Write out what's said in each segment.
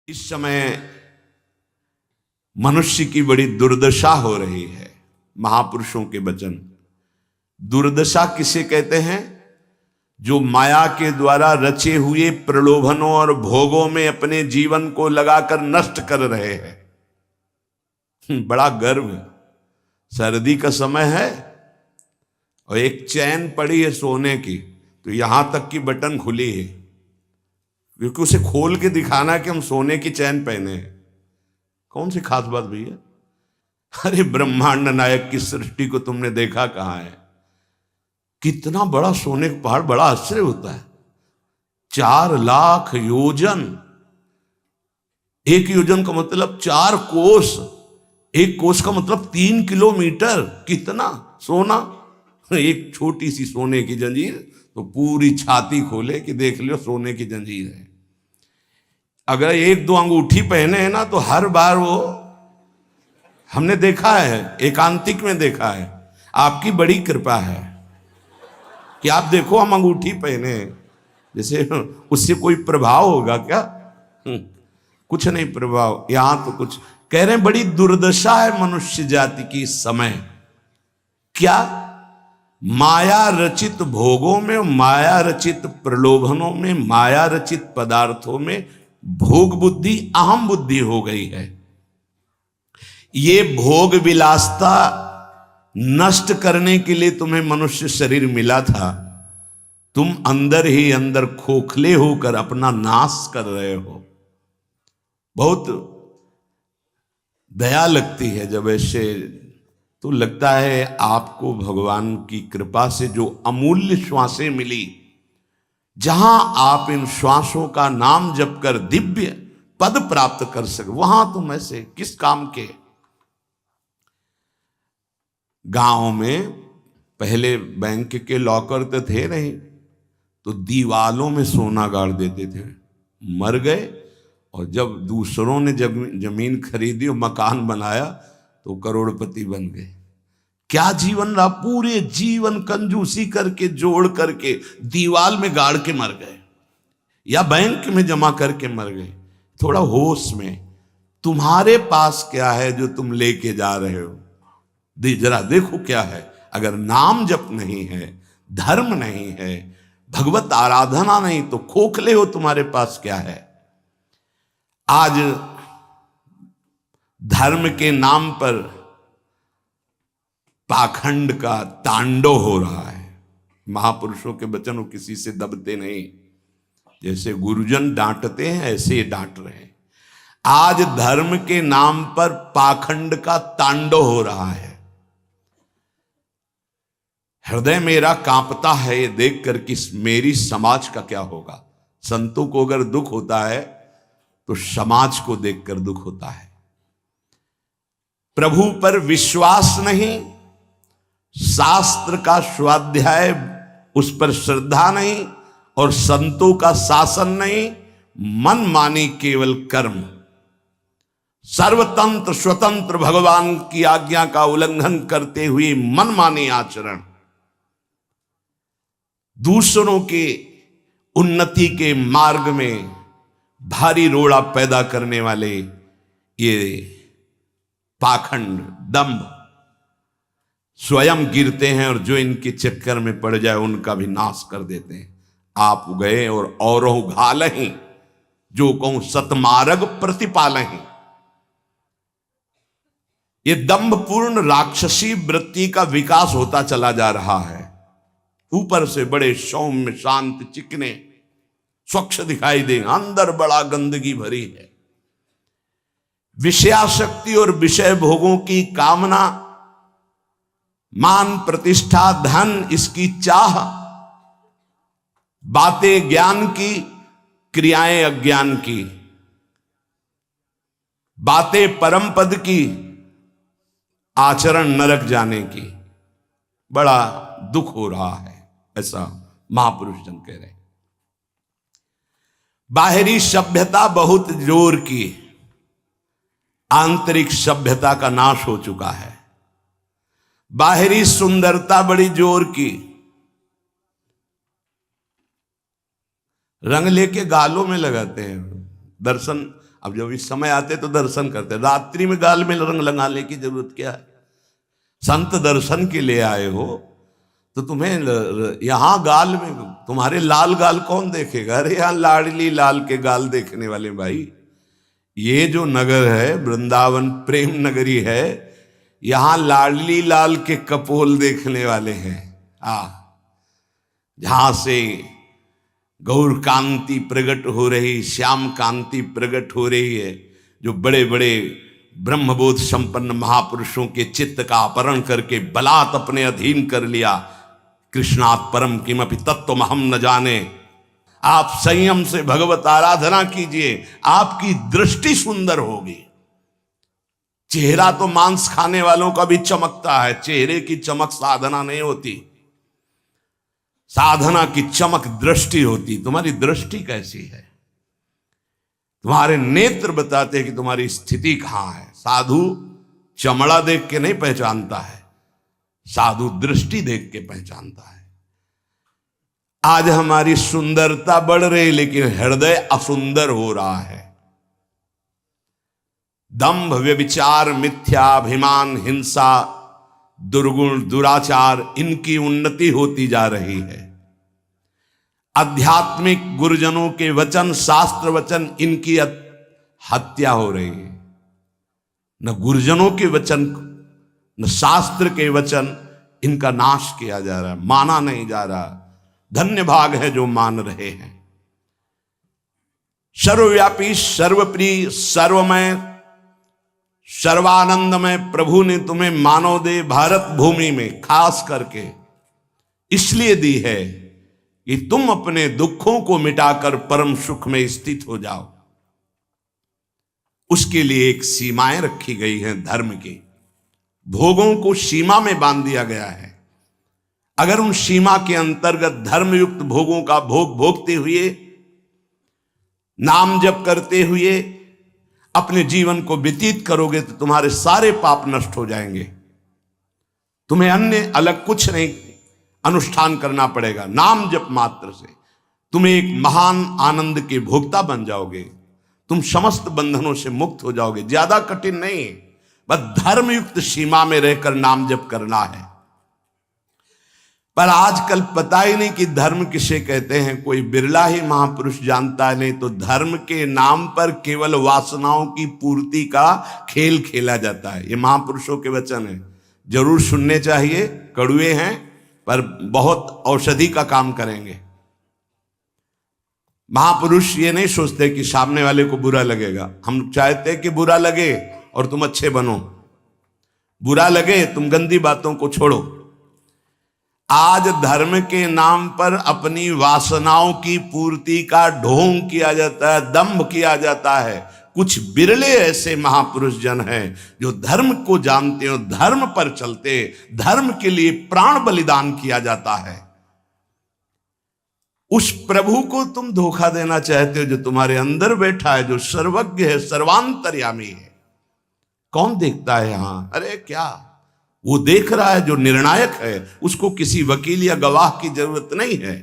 इस समय मनुष्य की बड़ी दुर्दशा हो रही है। महापुरुषों के वचन। दुर्दशा किसे कहते हैं? जो माया के द्वारा रचे हुए प्रलोभनों और भोगों में अपने जीवन को लगाकर नष्ट कर रहे हैं। बड़ा गर्व। सर्दी का समय है और एक चैन पड़ी है सोने की, तो यहां तक की बटन खुली है, क्योंकि उसे खोल के दिखाना है कि हम सोने की चैन पहने हैं। कौन सी खास बात भैया? अरे ब्रह्मांड नायक की सृष्टि को तुमने देखा कहां है? कितना बड़ा सोने का पहाड़, बड़ा आश्चर्य होता है। 4 लाख योजन। एक योजन का मतलब 4 कोस। एक कोस का मतलब 3 किलोमीटर। कितना सोना! एक छोटी सी सोने की जंजीर तो पूरी छाती खोले कि देख लियो सोने की जंजीर है। अगर 1-2 अंगूठी पहने हैं ना, तो हर बार वो हमने देखा है, एकांतिक में देखा है। आपकी बड़ी कृपा है कि आप देखो हम अंगूठी पहने हैं, जैसे उससे कोई प्रभाव होगा क्या? कुछ नहीं प्रभाव। यहां तो कुछ कह रहे हैं, बड़ी दुर्दशा है मनुष्य जाति की इस समय। क्या? माया रचित भोगों में, माया रचित प्रलोभनों में, माया रचित पदार्थों में भोग बुद्धि, अहम बुद्धि हो गई है। ये भोग विलासता नष्ट करने के लिए तुम्हें मनुष्य शरीर मिला था। तुम अंदर ही अंदर खोखले होकर अपना नाश कर रहे हो। बहुत दया लगती है जब ऐसे, तो लगता है आपको भगवान की कृपा से जो अमूल्य श्वासें मिली, जहां आप इन श्वासों का नाम जप कर दिव्य पद प्राप्त कर सके, वहां तुम ऐसे किस काम के? गांव में पहले बैंक के लॉकर तो थे नहीं, तो दीवालों में सोना गाड़ देते थे। मर गए और जब दूसरों ने जमीन खरीदी और मकान बनाया तो करोड़पति बन गए। क्या जीवन रहा? पूरे जीवन कंजूसी करके जोड़ करके दीवाल में गाड़ के मर गए, या बैंक में जमा करके मर गए। थोड़ा होश में, तुम्हारे पास क्या है जो तुम लेके जा रहे हो? जरा देखो क्या है। अगर नाम जप नहीं है, धर्म नहीं है, भगवत आराधना नहीं, तो खोखले हो। तुम्हारे पास क्या है? आज धर्म के नाम पर पाखंड का तांडव हो रहा है। महापुरुषों के वचन किसी से दबते नहीं। जैसे गुरुजन डांटते हैं, ऐसे ही डांट रहे हैं। आज धर्म के नाम पर पाखंड का तांडव हो रहा है। हृदय मेरा कांपता है ये देखकर कि मेरी समाज का क्या होगा। संतों को अगर दुख होता है तो समाज को देखकर दुख होता है। प्रभु पर विश्वास नहीं, शास्त्र का स्वाध्याय उस पर श्रद्धा नहीं, और संतों का शासन नहीं, मनमानी केवल कर्म, सर्वतंत्र स्वतंत्र भगवान की आज्ञा का उल्लंघन करते हुए मनमानी आचरण, दूसरों के उन्नति के मार्ग में भारी रोड़ा पैदा करने वाले ये पाखंड, दंभ, स्वयं गिरते हैं और जो इनके चक्कर में पड़ जाए उनका भी नाश कर देते हैं। आप गए और औरों घालहीं, जो कहूं सतमार्ग प्रतिपालहीं। ये दंभपूर्ण राक्षसी वृत्ति का विकास होता चला जा रहा है। ऊपर से बड़े सौम्य शांत चिकने स्वच्छ दिखाई देंगे, अंदर बड़ा गंदगी भरी है। विषयाशक्ति और विषय भोगों की कामना, मान प्रतिष्ठा धन इसकी चाह, बातें ज्ञान की, क्रियाएं अज्ञान की, बातें परम पद की, आचरण नरक जाने की। बड़ा दुख हो रहा है, ऐसा महापुरुष जन कह रहे हैं। बाहरी सभ्यता बहुत जोर की, आंतरिक सभ्यता का नाश हो चुका है। बाहरी सुंदरता बड़ी जोर की, रंग लेके गालों में लगाते हैं। दर्शन अब जब इस समय आते तो दर्शन करते, रात्रि में गाल में रंग लगाने की जरूरत क्या है? संत दर्शन के लिए आए हो तो तुम्हें यहां गाल में, तुम्हारे लाल गाल कौन देखेगा? अरे यहां लाडली लाल के गाल देखने वाले भाई, ये जो नगर है वृंदावन प्रेम नगरी है, यहां लाडली लाल के कपोल देखने वाले हैं। जहां से गौर कांति प्रकट हो रही, श्याम कांति प्रकट हो रही है, जो बड़े बड़े ब्रह्मबोध संपन्न महापुरुषों के चित्त का अपहरण करके बलात् अपने अधीन कर लिया। कृष्णात् परम किमपि तत्त्वम हम न जाने। आप संयम से भगवत आराधना कीजिए, आपकी दृष्टि सुंदर होगी। चेहरा तो मांस खाने वालों का भी चमकता है, चेहरे की चमक साधना नहीं होती, साधना की चमक दृष्टि होती। तुम्हारी दृष्टि कैसी है? तुम्हारे नेत्र बताते हैं कि तुम्हारी स्थिति कहां है। साधु चमड़ा देख के नहीं पहचानता है, साधु दृष्टि देख के पहचानता है। आज हमारी सुंदरता बढ़ रही लेकिन हृदय असुंदर हो रहा है। दंभ व्यभिचार मिथ्याभिमान हिंसा दुर्गुण दुराचार, इनकी उन्नति होती जा रही है। आध्यात्मिक गुरुजनों के वचन शास्त्र वचन, इनकी हत्या हो रही है। न गुरुजनों के वचन न शास्त्र के वचन, इनका नाश किया जा रहा है, माना नहीं जा रहा। धन्य भाग है जो मान रहे हैं। सर्वव्यापी सर्वप्रिय सर्वमय सर्वानंदमय प्रभु ने तुम्हें मानव देह भारत भूमि में खास करके इसलिए दी है कि तुम अपने दुखों को मिटाकर परम सुख में स्थित हो जाओ। उसके लिए एक सीमाएं रखी गई हैं धर्म की, भोगों को सीमा में बांध दिया गया है। अगर उन सीमा के अंतर्गत धर्मयुक्त भोगों का भोग भोगते हुए, नाम जप करते हुए अपने जीवन को व्यतीत करोगे तो तुम्हारे सारे पाप नष्ट हो जाएंगे। तुम्हें अन्य अलग कुछ नहीं अनुष्ठान करना पड़ेगा। नाम जप मात्र से तुम्हें एक महान आनंद के भोक्ता बन जाओगे। तुम समस्त बंधनों से मुक्त हो जाओगे। ज्यादा कठिन नहीं, बस धर्मयुक्त सीमा में रहकर नाम जप करना है। पर आजकल पता ही नहीं कि धर्म किसे कहते हैं, कोई बिरला ही महापुरुष जानता है। नहीं तो धर्म के नाम पर केवल वासनाओं की पूर्ति का खेल खेला जाता है। ये महापुरुषों के वचन है, जरूर सुनने चाहिए। कड़वे हैं पर बहुत औषधि का काम करेंगे। महापुरुष ये नहीं सोचते कि सामने वाले को बुरा लगेगा। हम चाहते हैं कि बुरा लगे और तुम अच्छे बनो, बुरा लगे तुम गंदी बातों को छोड़ो। आज धर्म के नाम पर अपनी वासनाओं की पूर्ति का ढोंग किया जाता है, दंभ किया जाता है। कुछ बिरले ऐसे महापुरुष जन हैं जो धर्म को जानते हो, धर्म पर चलते, धर्म के लिए प्राण बलिदान किया जाता है। उस प्रभु को तुम धोखा देना चाहते हो जो तुम्हारे अंदर बैठा है, जो सर्वज्ञ है, सर्वांतर्यामी है। कौन देखता है यहां? अरे क्या वो देख रहा है जो निर्णायक है। उसको किसी वकील या गवाह की जरूरत नहीं है,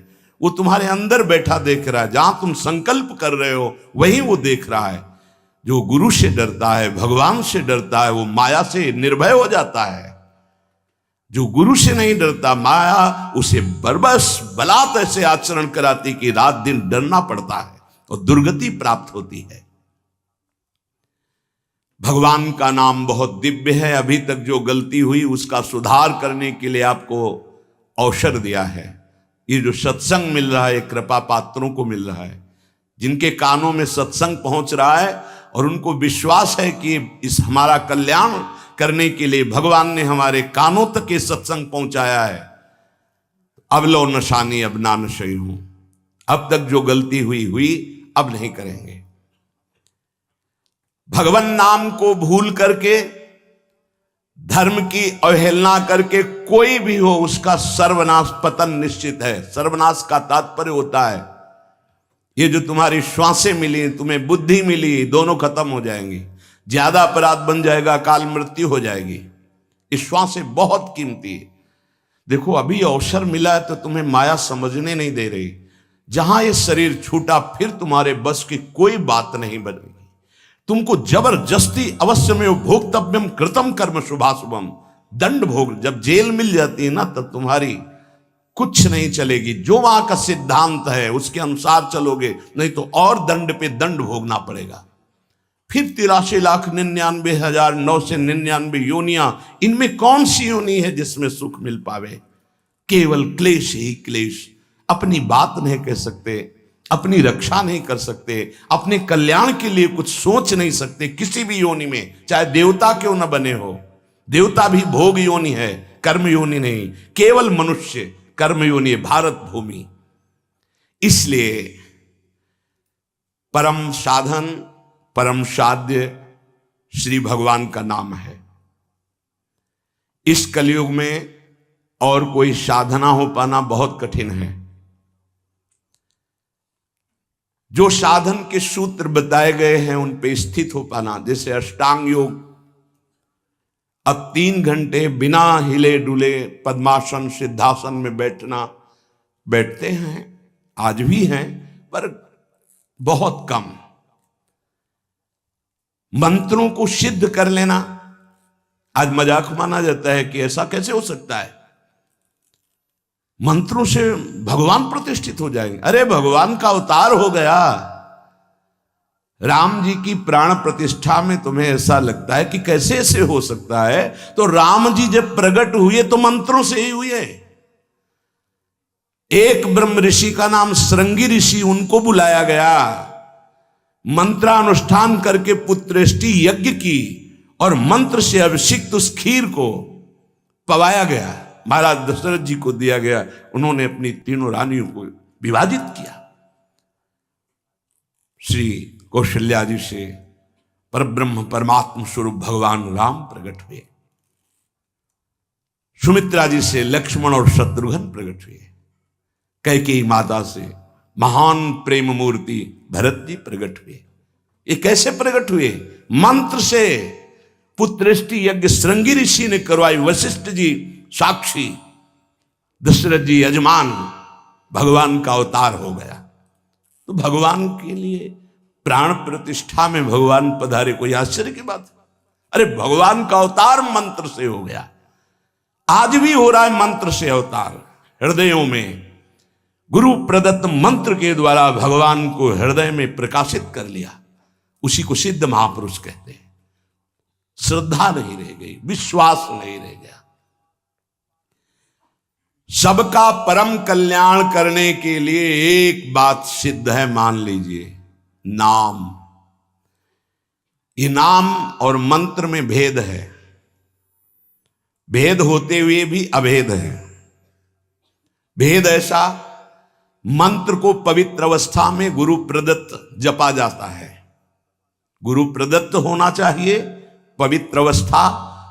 वो तुम्हारे अंदर बैठा देख रहा है। जहां तुम संकल्प कर रहे हो वहीं वो देख रहा है। जो गुरु से डरता है, भगवान से डरता है, वो माया से निर्भय हो जाता है। जो गुरु से नहीं डरता, माया उसे बरबस बलात् ऐसे आचरण कराती कि रात दिन डरना पड़ता है और दुर्गति प्राप्त होती है। भगवान का नाम बहुत दिव्य है। अभी तक जो गलती हुई उसका सुधार करने के लिए आपको अवसर दिया है। ये जो सत्संग मिल रहा है कृपा पात्रों को मिल रहा है, जिनके कानों में सत्संग पहुंच रहा है और उनको विश्वास है कि इस हमारा कल्याण करने के लिए भगवान ने हमारे कानों तक ये सत्संग पहुंचाया है। अब लो नशानी अब ना नशई हूं। अब तक जो गलती हुई अब नहीं करेंगे। भगवान नाम को भूल करके, धर्म की अवहेलना करके कोई भी हो उसका सर्वनाश पतन निश्चित है। सर्वनाश का तात्पर्य होता है ये जो तुम्हारी श्वासें मिली, तुम्हें बुद्धि मिली, दोनों खत्म हो जाएंगी। ज्यादा अपराध बन जाएगा, काल मृत्यु हो जाएगी। ये श्वासें बहुत कीमती है। देखो अभी अवसर मिला है तो तुम्हें माया समझने नहीं दे रही। जहां ये शरीर छूटा फिर तुम्हारे बस की कोई बात नहीं बनेगी। तुमको जबरदस्ती अवश्य में भोक्तव्यम कृतम कर्म शुभाशुभम, दंड भोग। जब जेल मिल जाती है ना तब तुम्हारी कुछ नहीं चलेगी, जो वहां का सिद्धांत है उसके अनुसार चलोगे, नहीं तो और दंड पे दंड भोगना पड़ेगा। फिर 83,99,999 योनियां, इनमें कौन सी योनि है जिसमें सुख मिल पावे? केवल क्लेश ही क्लेश। अपनी बात नहीं कह सकते, अपनी रक्षा नहीं कर सकते, अपने कल्याण के लिए कुछ सोच नहीं सकते किसी भी योनि में, चाहे देवता क्यों न बने हो। देवता भी भोग योनि है, कर्म योनि नहीं। केवल मनुष्य कर्म योनि है, भारत भूमि। इसलिए परम साधन परम साध्य श्री भगवान का नाम है। इस कलयुग में और कोई साधना हो पाना बहुत कठिन है। जो साधन के सूत्र बताए गए हैं उन पे स्थित हो पाना, जैसे अष्टांग योग, अब 3 घंटे बिना हिले डुले पद्मासन सिद्धासन में बैठते हैं, आज भी हैं, पर बहुत कम। मंत्रों को सिद्ध कर लेना आज मजाक माना जाता है कि ऐसा कैसे हो सकता है, मंत्रों से भगवान प्रतिष्ठित हो जाएंगे। अरे भगवान का अवतार हो गया। राम जी की प्राण प्रतिष्ठा में तुम्हें ऐसा लगता है कि कैसे ऐसे हो सकता है? तो राम जी जब प्रकट हुए तो मंत्रों से ही हुए। एक ब्रह्म ऋषि का नाम श्रृंगी ऋषि, उनको बुलाया गया, मंत्रानुष्ठान करके पुत्रेष्टि यज्ञ की और मंत्र से अभिषिक्त उस खीर को पवाया गया, महाराज दशरथ जी को दिया गया। उन्होंने अपनी 3 रानियों को विभाजित किया। श्री कौशल्या जी से परब्रह्म परमात्म स्वरूप भगवान राम प्रकट हुए, सुमित्रा जी से लक्ष्मण और शत्रुघ्न प्रकट हुए, कैकेयी माता से महान प्रेम मूर्ति भरत जी प्रकट हुए। ये कैसे प्रकट हुए? मंत्र से। पुत्रेष्टि यज्ञ श्रृंगी ऋषि ने करवाई, वशिष्ठ जी साक्षी, दशरथ जी यजमान, भगवान का अवतार हो गया। तो भगवान के लिए प्राण प्रतिष्ठा में भगवान पधारे, कोई आश्चर्य की बात? अरे भगवान का अवतार मंत्र से हो गया। आज भी हो रहा है मंत्र से अवतार। हृदयों में गुरु प्रदत्त मंत्र के द्वारा भगवान को हृदय में प्रकाशित कर लिया, उसी को सिद्ध महापुरुष कहते हैं। श्रद्धा नहीं रह गई, विश्वास नहीं रह गया। सबका परम कल्याण करने के लिए एक बात सिद्ध है, मान लीजिए, नाम। ये नाम और मंत्र में भेद है, भेद होते हुए भी अभेद है। भेद ऐसा, मंत्र को पवित्र अवस्था में गुरु प्रदत्त जपा जाता है, गुरु प्रदत्त होना चाहिए, पवित्र अवस्था,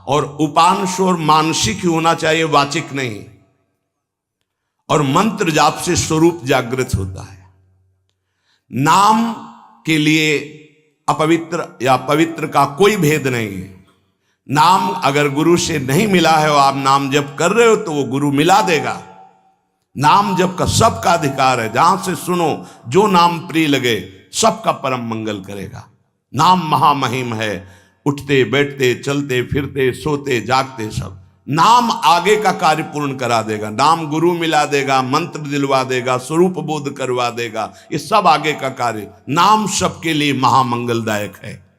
और उपांश और मानसिक ही होना चाहिए, वाचिक नहीं। और मंत्र जाप से स्वरूप जागृत होता है। नाम के लिए अपवित्र या पवित्र का कोई भेद नहीं है। नाम अगर गुरु से नहीं मिला है और आप नाम जप कर रहे हो तो वो गुरु मिला देगा। नाम जप का सबका अधिकार है, जहां से सुनो, जो नाम प्रिय लगे, सबका परम मंगल करेगा। नाम महामहिम है, उठते बैठते चलते फिरते सोते जागते सब। नाम आगे का कार्य पूर्ण करा देगा। नाम गुरु मिला देगा, मंत्र दिलवा देगा, स्वरूप बोध करवा देगा, ये सब आगे का कार्य। नाम सबके लिए महामंगलदायक है।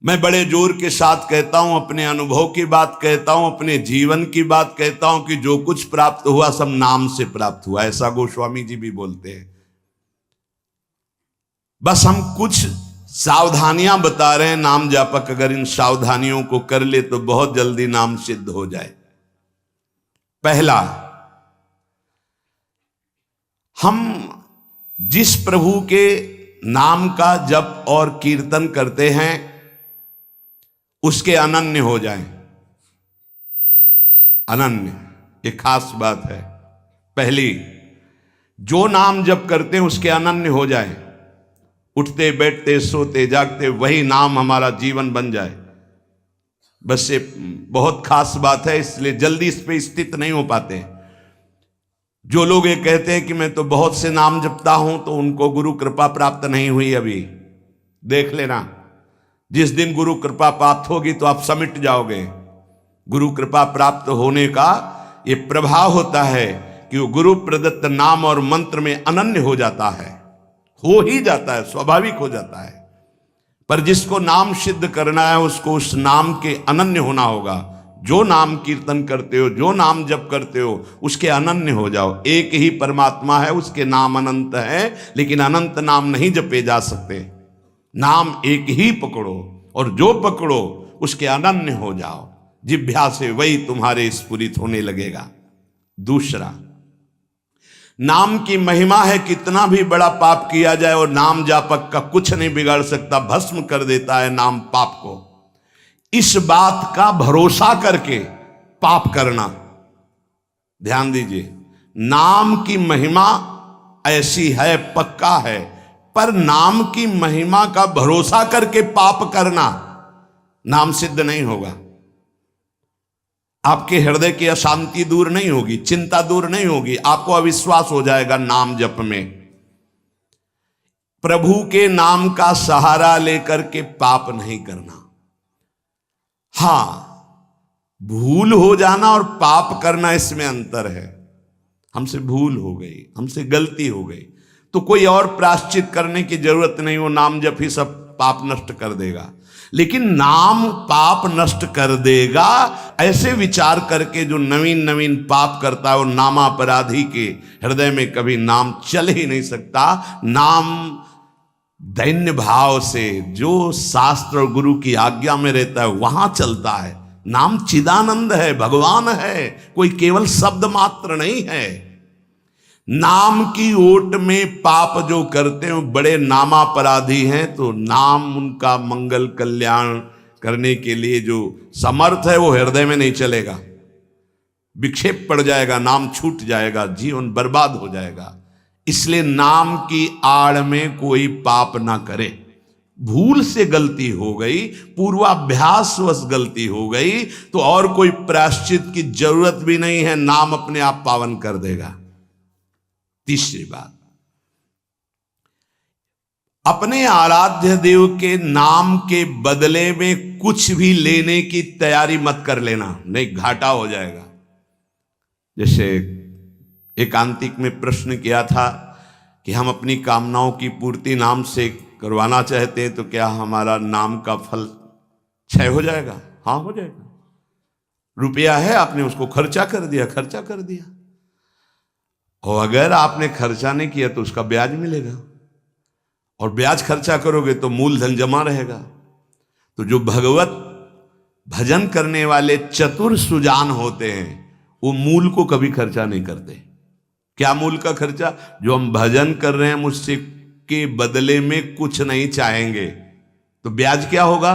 मैं बड़े जोर के साथ कहता हूं, अपने अनुभव की बात कहता हूं, अपने जीवन की बात कहता हूं कि जो कुछ प्राप्त हुआ सब नाम से प्राप्त हुआ। ऐसा गोस्वामी जी भी बोलते हैं। बस हम कुछ सावधानियां बता रहे हैं। नाम जापक अगर इन सावधानियों को कर ले तो बहुत जल्दी नाम सिद्ध हो जाए। पहला, हम जिस प्रभु के नाम का जप और कीर्तन करते हैं उसके अनन्य हो जाएं। अनन्य, ये खास बात है। पहली, जो नाम जप करते हैं उसके अनन्य हो जाएं। उठते बैठते सोते जागते वही नाम हमारा जीवन बन जाए। बस ये बहुत खास बात है, इसलिए जल्दी इस पे स्थित नहीं हो पाते। जो लोग ये कहते हैं कि मैं तो बहुत से नाम जपता हूं, तो उनको गुरु कृपा प्राप्त नहीं हुई अभी। देख लेना, जिस दिन गुरु कृपा प्राप्त होगी तो आप समिट जाओगे। गुरु कृपा प्राप्त होने का ये प्रभाव होता है कि वो गुरु प्रदत्त नाम और मंत्र में अनन्य हो जाता है, हो ही जाता है, स्वाभाविक हो जाता है। पर जिसको नाम सिद्ध करना है उसको उस नाम के अनन्य होना होगा। जो नाम कीर्तन करते हो, जो नाम जप करते हो, उसके अनन्य हो जाओ। एक ही परमात्मा है, उसके नाम अनंत है, लेकिन अनंत नाम नहीं जपे जा सकते। नाम एक ही पकड़ो, और जो पकड़ो उसके अनन्य हो जाओ। जिह्वा से वही तुम्हारे स्फुरित होने लगेगा। दूसरा, नाम की महिमा है। कितना भी बड़ा पाप किया जाए और नाम जापक का कुछ नहीं बिगाड़ सकता, भस्म कर देता है नाम पाप को। इस बात का भरोसा करके पाप करना, ध्यान दीजिए, नाम की महिमा ऐसी है, पक्का है, पर नाम की महिमा का भरोसा करके पाप करना नाम सिद्ध नहीं होगा। आपके हृदय की अशांति दूर नहीं होगी, चिंता दूर नहीं होगी, आपको अविश्वास हो जाएगा नाम जप में। प्रभु के नाम का सहारा लेकर के पाप नहीं करना। हां, भूल हो जाना और पाप करना, इसमें अंतर है। हमसे भूल हो गई, हमसे गलती हो गई, तो कोई और प्रायश्चित करने की जरूरत नहीं, वो नाम जप ही सब पाप नष्ट कर देगा। लेकिन नाम पाप नष्ट कर देगा, ऐसे विचार करके जो नवीन नवीन पाप करता है, वो नामापराधी के हृदय में कभी नाम चल ही नहीं सकता। नाम दैन्य भाव से, जो शास्त्र और गुरु की आज्ञा में रहता है, वहां चलता है। नाम चिदानंद है, भगवान है, कोई केवल शब्द मात्र नहीं है। नाम की ओट में पाप जो करते हैं बड़े नामापराधी हैं, तो नाम उनका मंगल कल्याण करने के लिए जो समर्थ है वो हृदय में नहीं चलेगा, विक्षेप पड़ जाएगा, नाम छूट जाएगा, जीवन बर्बाद हो जाएगा। इसलिए नाम की आड़ में कोई पाप ना करे। भूल से गलती हो गई, पूर्वाभ्यासवश गलती हो गई, तो और कोई प्रायश्चित की जरूरत भी नहीं है, नाम अपने आप पावन कर देगा। तीसरी बात, अपने आराध्य देव के नाम के बदले में कुछ भी लेने की तैयारी मत कर लेना, नहीं घाटा हो जाएगा। जैसे एकांतिक में प्रश्न किया था कि हम अपनी कामनाओं की पूर्ति नाम से करवाना चाहते हैं, तो क्या हमारा नाम का फल क्षय हो जाएगा? हाँ, हो जाएगा। रुपया है, आपने उसको खर्चा कर दिया, और अगर आपने खर्चा नहीं किया तो उसका ब्याज मिलेगा, और ब्याज खर्चा करोगे तो मूलधन जमा रहेगा। तो जो भगवत भजन करने वाले चतुर सुजान होते हैं, वो मूल को कभी खर्चा नहीं करते। क्या मूल का खर्चा? जो हम भजन कर रहे हैं, मुझसे के बदले में कुछ नहीं चाहेंगे, तो ब्याज क्या होगा?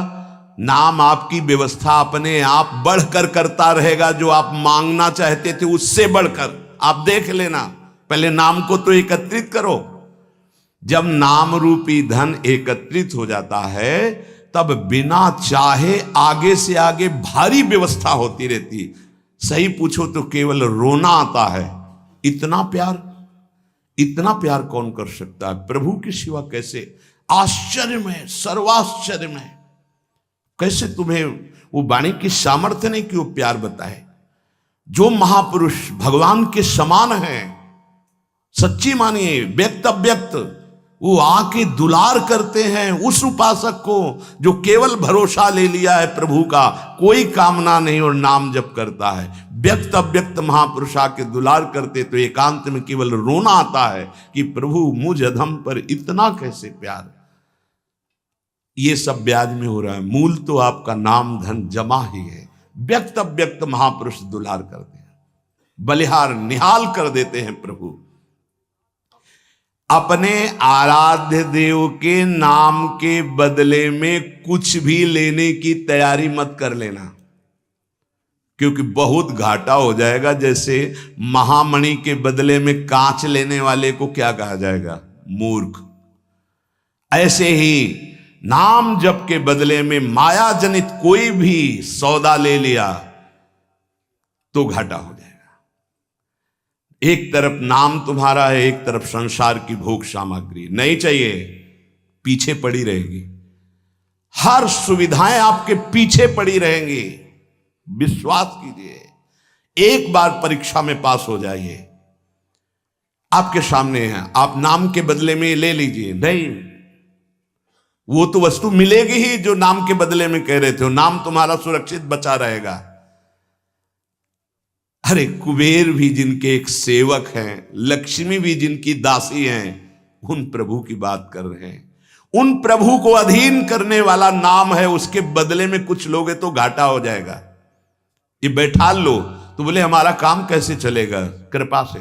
नाम आपकी व्यवस्था अपने आप बढ़कर करता रहेगा। जो आप मांगना चाहते थे उससे बढ़कर, आप देख लेना, पहले नाम को तो एकत्रित करो। जब नाम रूपी धन एकत्रित हो जाता है, तब बिना चाहे आगे से आगे भारी व्यवस्था होती रहती। सही पूछो तो केवल रोना आता है। इतना प्यार कौन कर सकता है प्रभु के सिवा? कैसे? आश्चर्य में, सर्वाश्चर्य में, कैसे तुम्हें वो वाणी की सामर्थ्य नहीं कि वो प्यार बताए। जो महापुरुष भगवान के समान हैं, सच्ची मानिए, व्यक्त अव्यक्त, वो आके दुलार करते हैं उस उपासक को जो केवल भरोसा ले लिया है प्रभु का, कोई कामना नहीं और नाम जप करता है। व्यक्त अव्यक्त महापुरुष आके दुलार करते तो एकांत में केवल रोना आता है कि प्रभु मुझ अधम पर इतना कैसे प्यार। ये सब ब्याज में हो रहा है, मूल तो आपका नाम धन जमा ही है। व्यक्त अव्यक्त महापुरुष दुलार करते हैं, बलिहार निहाल कर देते हैं प्रभु। अपने आराध्य देव के नाम के बदले में कुछ भी लेने की तैयारी मत कर लेना, क्योंकि बहुत घाटा हो जाएगा। जैसे महामणि के बदले में कांच लेने वाले को क्या कहा जाएगा? मूर्ख। ऐसे ही नाम जप के बदले में माया जनित कोई भी सौदा ले लिया तो घाटा हो जाएगा। एक तरफ नाम तुम्हारा है, एक तरफ संसार की भोग सामग्री नहीं चाहिए, पीछे पड़ी रहेगी। हर सुविधाएं आपके पीछे पड़ी रहेंगी। विश्वास कीजिए, एक बार परीक्षा में पास हो जाइए, आपके सामने है, आप नाम के बदले में ले लीजिए। नहीं, वो तो वस्तु मिलेगी ही जो नाम के बदले में कह रहे थे, नाम तुम्हारा सुरक्षित बचा रहेगा। अरे कुबेर भी जिनके एक सेवक हैं, लक्ष्मी भी जिनकी दासी हैं, उन प्रभु की बात कर रहे हैं। उन प्रभु को अधीन करने वाला नाम है, उसके बदले में कुछ लोगे तो घाटा हो जाएगा। ये बैठा लो तो बोले हमारा काम कैसे चलेगा, कृपा से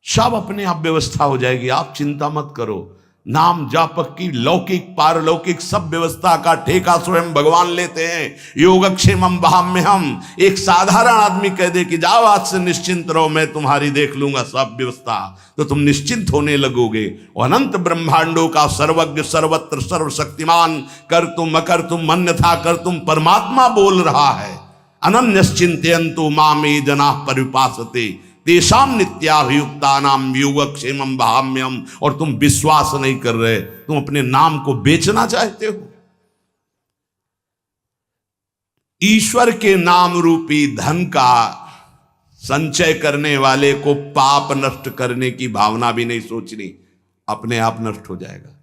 सब अपने आप व्यवस्था हो जाएगी, आप चिंता मत करो। नाम जापक की लौकिक पारलौकिक सब व्यवस्था का ठेका स्वयं भगवान लेते हैं। योगक्षेमम वहाम्यहम, एक साधारण आदमी कह दे कि जाओ आज से निश्चिंत रहो, मैं तुम्हारी देख लूंगा सब व्यवस्था, तो तुम निश्चिंत होने लगोगे। अनंत ब्रह्मांडों का सर्वज्ञ सर्वत्र सर्वशक्तिमान कर तुम अकर तुम अन्यथा कर तुम परमात्मा बोल रहा है। अनन्यश्चिंतयन्तु मामे जना परिपासते तेषाम नित्याभियुक्ता नाम योगक्षेमम वहाम्यहम। और तुम विश्वास नहीं कर रहे, तुम अपने नाम को बेचना चाहते हो। ईश्वर के नाम रूपी धन का संचय करने वाले को पाप नष्ट करने की भावना भी नहीं सोचनी, अपने आप नष्ट हो जाएगा।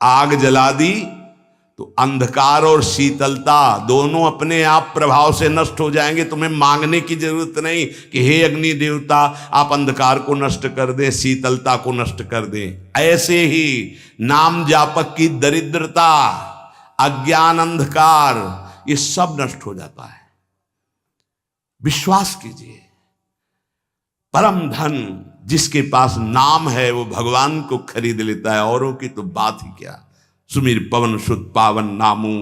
आग जला दी तो अंधकार और शीतलता दोनों अपने आप प्रभाव से नष्ट हो जाएंगे। तुम्हें मांगने की जरूरत नहीं कि हे अग्नि देवता आप अंधकार को नष्ट कर दें, शीतलता को नष्ट कर दें। ऐसे ही नाम जापक की दरिद्रता, अज्ञान, अंधकार, ये सब नष्ट हो जाता है। विश्वास कीजिए, परम धन जिसके पास नाम है वो भगवान को खरीद लेता है, औरों की तो बात ही क्या। सुमिर पवन सुत पावन नामू,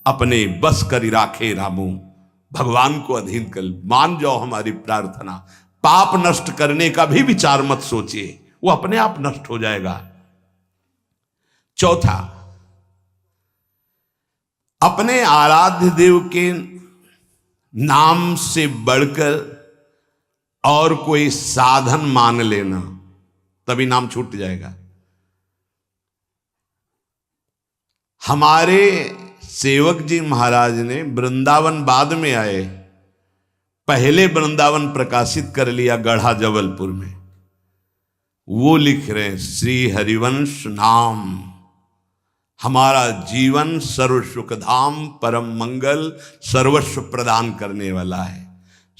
अपने बस करी राखे रामू। भगवान को अधीन कर मान जाओ हमारी प्रार्थना। पाप नष्ट करने का भी विचार मत सोचिए, वो अपने आप नष्ट हो जाएगा। चौथा, अपने आराध्य देव के नाम से बढ़कर और कोई साधन मान लेना, तभी नाम छूट जाएगा। हमारे सेवक जी महाराज ने वृंदावन बाद में आए, पहले वृंदावन प्रकाशित कर लिया गढ़ा जबलपुर में। वो लिख रहे हैं श्री हरिवंश नाम हमारा जीवन सर्व सुखधाम परम मंगल सर्वस्व प्रदान करने वाला है।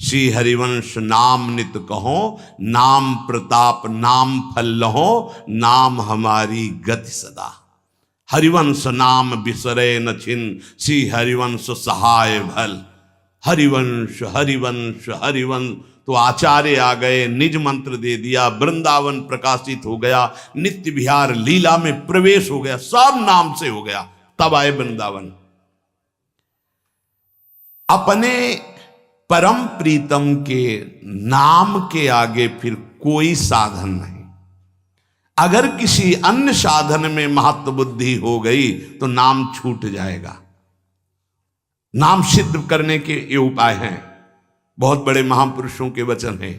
श्री हरिवंश नाम नित कहो, नाम प्रताप नाम फल लहो, नाम हमारी गति सदा। हरिवंश नाम बिसरे न छिन, श्री हरिवंश सहाय भल। हरिवंश हरिवंश हरिवंश, तो आचार्य आ गए, निज मंत्र दे दिया, वृंदावन प्रकाशित हो गया, नित्य विहार लीला में प्रवेश हो गया, सब नाम से हो गया। तब आए वृंदावन। अपने परम प्रीतम के नाम के आगे फिर कोई साधन नहीं। अगर किसी अन्य साधन में महत्व बुद्धि हो गई तो नाम छूट जाएगा। नाम सिद्ध करने के ये उपाय हैं, बहुत बड़े महापुरुषों के वचन हैं।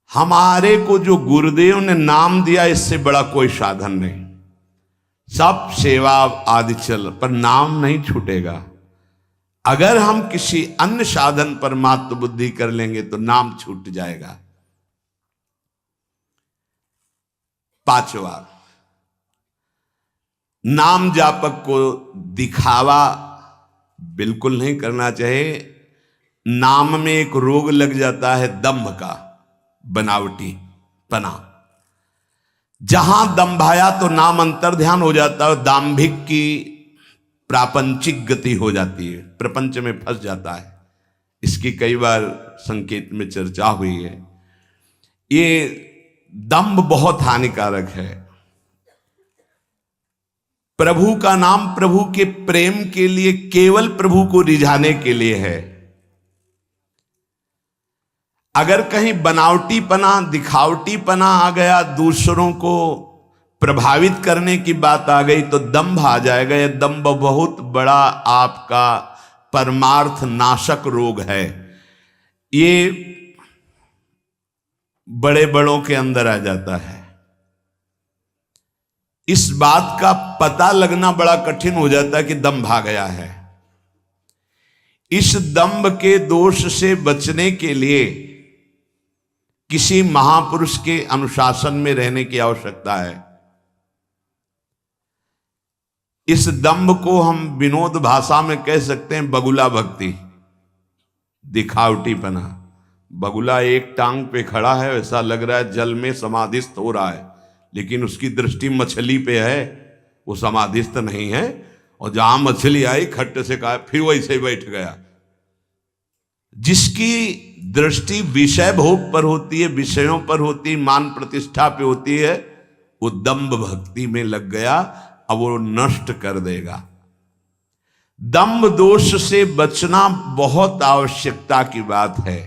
हमारे को जो गुरुदेव ने नाम दिया, इससे बड़ा कोई साधन नहीं। सब सेवा आदि चल, पर नाम नहीं छूटेगा। अगर हम किसी अन्य साधन पर महत्व बुद्धि कर लेंगे तो नाम छूट जाएगा। पांचवा, नाम जापक को दिखावा बिल्कुल नहीं करना चाहिए। नाम में एक रोग लग जाता है दंभ का, बनावटी पना। जहां दंभाया तो नाम अंतर ध्यान हो जाता है, दाम्भिक की प्रापंचिक गति हो जाती है, प्रपंच में फंस जाता है। इसकी कई बार संकेत में चर्चा हुई है। ये दंभ बहुत हानिकारक है। प्रभु का नाम प्रभु के प्रेम के लिए, केवल प्रभु को रिझाने के लिए है। अगर कहीं बनावटीपना, दिखावटीपना आ गया, दूसरों को प्रभावित करने की बात आ गई तो दंभ आ जाएगा। यह दंभ बहुत बड़ा आपका परमार्थ नाशक रोग है। ये बड़े बड़ों के अंदर आ जाता है। इस बात का पता लगना बड़ा कठिन हो जाता है कि दंभ आ गया है। इस दंभ के दोष से बचने के लिए किसी महापुरुष के अनुशासन में रहने की आवश्यकता है। इस दंभ को हम विनोद भाषा में कह सकते हैं बगुला भक्ति, दिखावटीपना। बगुला एक टांग पे खड़ा है, ऐसा लग रहा है जल में समाधिस्थ हो रहा है, लेकिन उसकी दृष्टि मछली पे है, वो समाधिस्थ नहीं है। और जहां मछली आई खट्ट से कहा फिर वैसे ही बैठ गया। जिसकी दृष्टि विषय भोग पर होती है, विषयों पर होती, मान प्रतिष्ठा पे होती है, वो दंभ भक्ति में लग गया, अब वो नष्ट कर देगा। दंभ दोष से बचना बहुत आवश्यकता की बात है।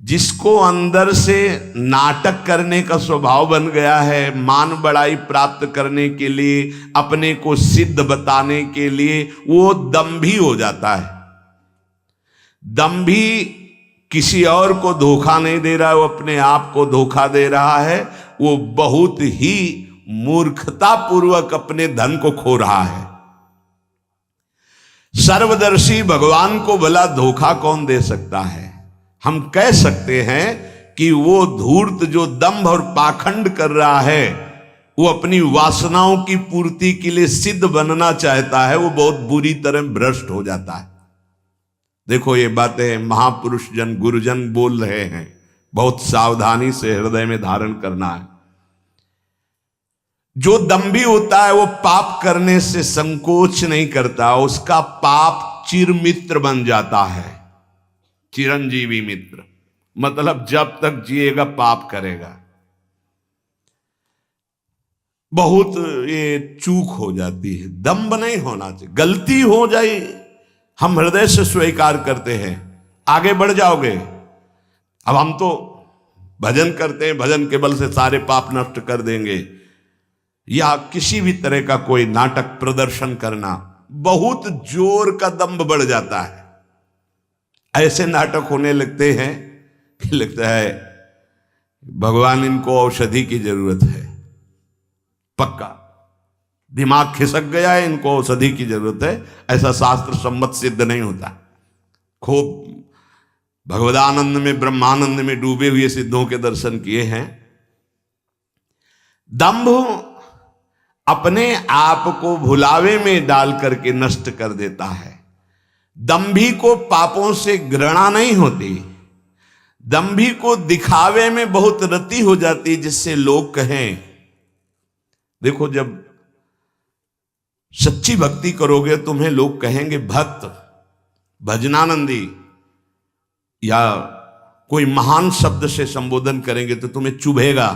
जिसको अंदर से नाटक करने का स्वभाव बन गया है, मान बड़ाई प्राप्त करने के लिए, अपने को सिद्ध बताने के लिए, वो दंभी हो जाता है। दंभी किसी और को धोखा नहीं दे रहा है, वो अपने आप को धोखा दे रहा है। वो बहुत ही मूर्खतापूर्वक अपने धन को खो रहा है। सर्वदर्शी भगवान को भला धोखा कौन दे सकता है? हम कह सकते हैं कि वो धूर्त जो दंभ और पाखंड कर रहा है, वो अपनी वासनाओं की पूर्ति के लिए सिद्ध बनना चाहता है, वो बहुत बुरी तरह भ्रष्ट हो जाता है। देखो ये बातें महापुरुष जन गुरुजन बोल रहे हैं, बहुत सावधानी से हृदय में धारण करना है। जो दंभी होता है वो पाप करने से संकोच नहीं करता, उसका पाप चिरमित्र बन जाता है। चिरंजीवी मित्र मतलब जब तक जिएगा पाप करेगा। बहुत ये चूक हो जाती है, दंभ नहीं होना चाहिए। गलती हो जाए हम हृदय से स्वीकार करते हैं, आगे बढ़ जाओगे। अब हम तो भजन करते हैं, भजन के बल से सारे पाप नष्ट कर देंगे, या किसी भी तरह का कोई नाटक प्रदर्शन करना, बहुत जोर का दंभ बढ़ जाता है। ऐसे नाटक होने लगते हैं कि लगता है भगवान इनको औषधि की जरूरत है। पक्का दिमाग खिसक गया है, इनको औषधि की जरूरत है। ऐसा शास्त्र सम्मत सिद्ध नहीं होता। खूब भगवदानंद में, ब्रह्मानंद में डूबे हुए सिद्धों के दर्शन किए हैं। दंभ अपने आप को भुलावे में डाल करके नष्ट कर देता है। दंभी को पापों से घृणा नहीं होती, दंभी को दिखावे में बहुत रति हो जाती, जिससे लोग कहें। देखो जब सच्ची भक्ति करोगे तुम्हें लोग कहेंगे भक्त, भजनानंदी, या कोई महान शब्द से संबोधन करेंगे तो तुम्हें चुभेगा,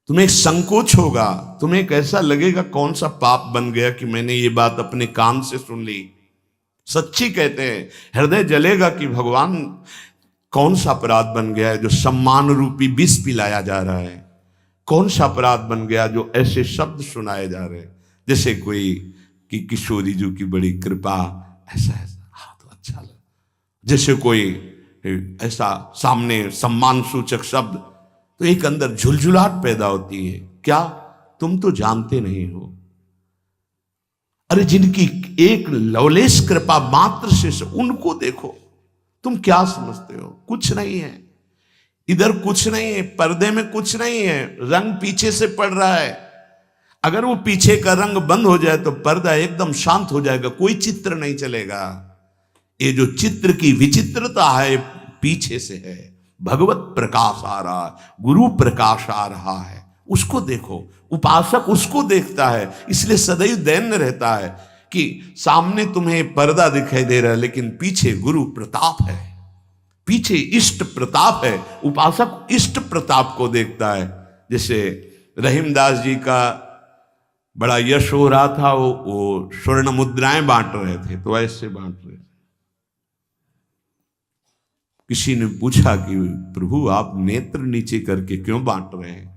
तुम्हें संकोच होगा, तुम्हें कैसा लगेगा कौन सा पाप बन गया कि मैंने ये बात अपने कान से सुन ली। सच्ची कहते हैं, हृदय जलेगा कि भगवान कौन सा अपराध बन गया है जो सम्मान रूपी विष पिलाया जा रहा है। कौन सा अपराध बन गया जो ऐसे शब्द सुनाए जा रहे हैं, जैसे कोई कि किशोरी जी की बड़ी कृपा, ऐसा ऐसा। हाँ तो अच्छा लगा। जैसे कोई ऐसा सामने सम्मान सूचक शब्द, तो एक अंदर झुलझुलाहट पैदा होती है। क्या तुम तो जानते नहीं हो? अरे जिनकी एक लवलेश कृपा मात्र से उनको देखो, तुम क्या समझते हो? कुछ नहीं है इधर, कुछ नहीं है, पर्दे में कुछ नहीं है, रंग पीछे से पड़ रहा है। अगर वो पीछे का रंग बंद हो जाए तो पर्दा एकदम शांत हो जाएगा, कोई चित्र नहीं चलेगा। ये जो चित्र की विचित्रता है पीछे से है। भगवत प्रकाश आ रहा है, गुरु प्रकाश आ रहा है, उसको देखो। उपासक उसको देखता है, इसलिए सदैव दैन्य रहता है कि सामने तुम्हें पर्दा दिखाई दे रहा है लेकिन पीछे गुरु प्रताप है, पीछे इष्ट प्रताप है। उपासक इष्ट प्रताप को देखता है। जैसे रहीमदास जी का बड़ा यश हो रहा था, वो स्वर्ण मुद्राएं बांट रहे थे, तो ऐसे बांट रहे थे। किसी ने पूछा कि प्रभु आप नेत्र नीचे करके क्यों बांट रहे हैं?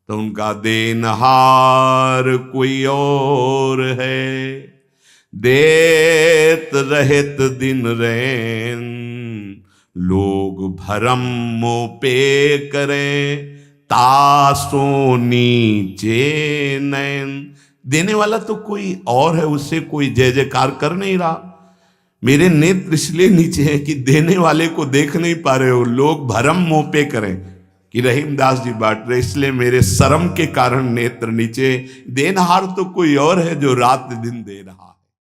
तो उनका देनहार कोई और है, देत रहत दिन रैन, लोग भरम मोह पे करें, तासो नीचे नैन। देने वाला तो कोई और है, उससे कोई जय जयकार कर नहीं रहा। मेरे नेत्र इसलिए नीचे हैं कि देने वाले को देख नहीं पा रहे हो। लोग भरम मोह पे करें कि रहीमदास जी बांट रहे, इसलिए मेरे शर्म के कारण नेत्र नीचे। देनहार तो कोई और है जो रात दिन दे रहा।